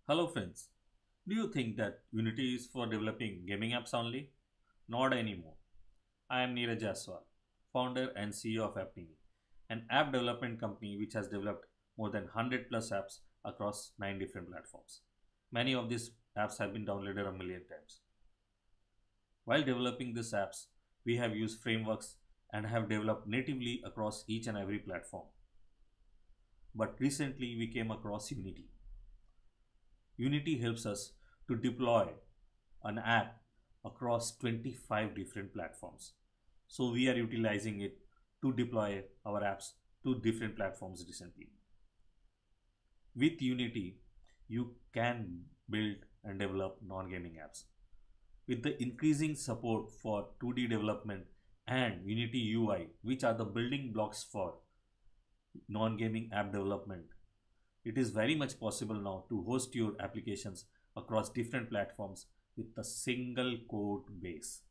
Hello friends, do you think that Unity is for developing gaming apps only? Not anymore. I am Neeraj Jaswal, founder and CEO of AppNini, an app development company which has developed more than 100 plus apps across 9 different platforms. Many of these apps have been downloaded a million times. While developing these apps, we have used frameworks and have developed natively across each and every platform. But recently we came across Unity. Unity helps us to deploy an app across 25 different platforms. So we are utilizing it to deploy our apps to different platforms recently. With Unity, you can build and develop non-gaming apps. With the increasing support for 2D development and Unity UI, which are the building blocks for non-gaming app development, it is very much possible now to host your applications across different platforms with a single code base.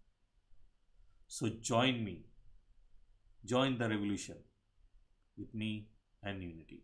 So join me, join the revolution with me and Unity.